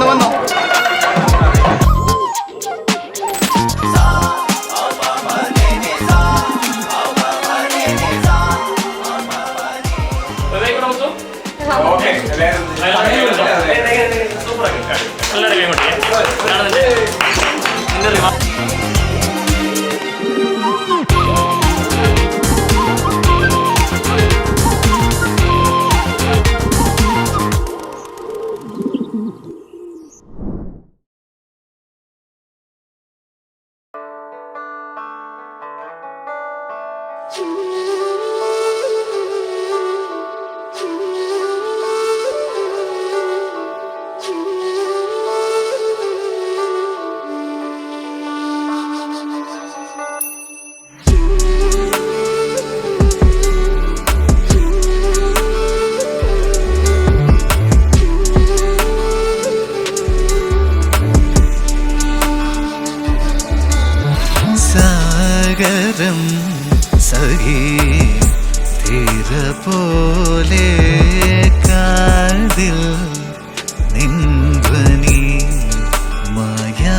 വന്നു സഖി തീര പോലെ കാതിൽ നിൻധ്വനി മായാപൂവയെന്നും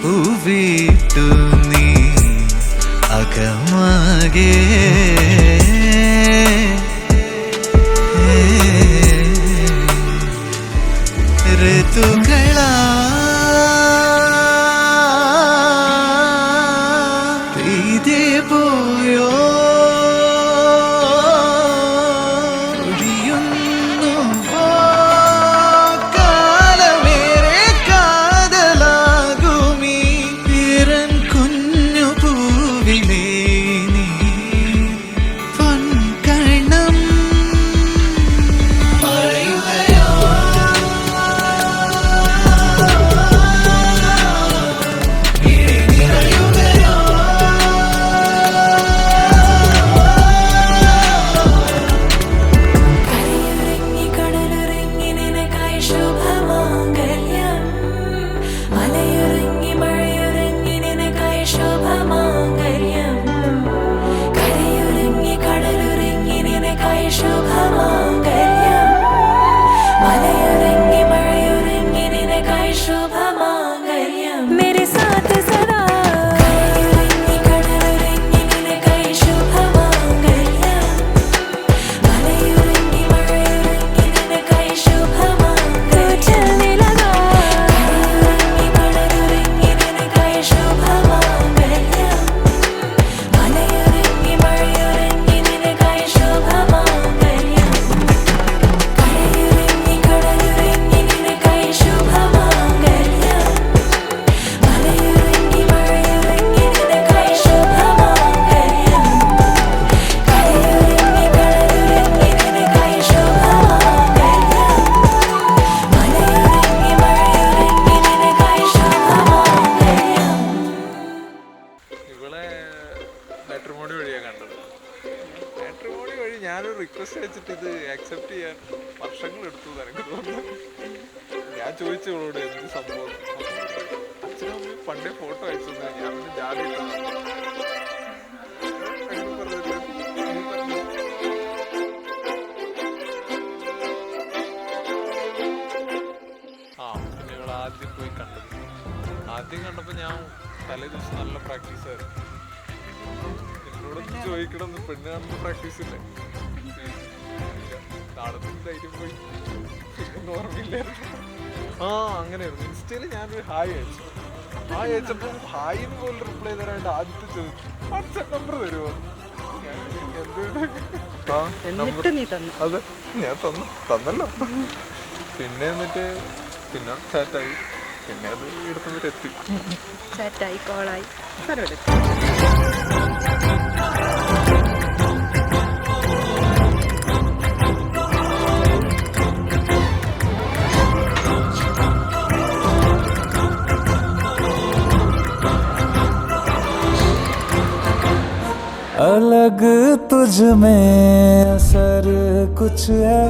പൂവിട്ടു നീ അകമാകെ ഋതുകളാ പോയോ കാലമേറെ കാതലാകുമീ പിറൻ കുഞ്ഞു പൂവിലേ നീ പൊൻകണം ഞാനൊരു റിക്വസ്റ്റ് വെച്ചിട്ട് ഇത് ആക്സെപ്റ്റ് ചെയ്യാൻ വർഷങ്ങളെടുത്തു എനിക്ക് തോന്നുന്നു. ഞാൻ ചോദിച്ചവളോട് എന്ത് സംഭവം, അച്ഛനും അമ്മയും പണ്ടേ ഫോട്ടോ അയച്ചു ഞാൻ പിന്നെ ജാതി ഞങ്ങൾ ആദ്യം പോയി കണ്ടത്. ആദ്യം കണ്ടപ്പോൾ ഞാൻ തലേ ദിവസം നല്ല പ്രാക്ടീസായിരുന്നു. എന്നോട് ചോദിക്കണം പെണ്ണ് കാണുന്ന പ്രാക്ടീസ് ഇല്ലേ, നാളത്തെ ധൈര്യം പോയി പിന്നെ ഓർമ്മയില്ലായിരുന്നു. അങ്ങനെയായിരുന്നു. ഇൻസ്റ്റയിൽ ഞാനൊരു ഹായ് അയച്ചപ്പോൾ ഹായിന്ന് പോലും റിപ്ലൈ തരാണ്ട് ആദ്യത്തെ ചോദിച്ചു വാട്സാപ്പ് നമ്പർ തരുമോ. അതെ ഞാൻ തന്നല്ലോ. പിന്നെ എന്നിട്ട് പിന്നെ ചാറ്റായി, പിന്നെ അത് എടുത്തിട്ട് എത്തി. ചാറ്റായി കോളായി अलग तुझ में असर कुछ है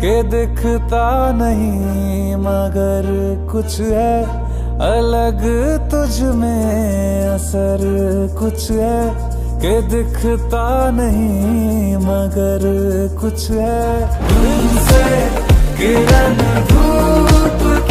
के दिखता नहीं मगर कुछ है अलग तुझ में असर कुछ है के दिखता नहीं मगर कुछ है तुमसे किरण धूप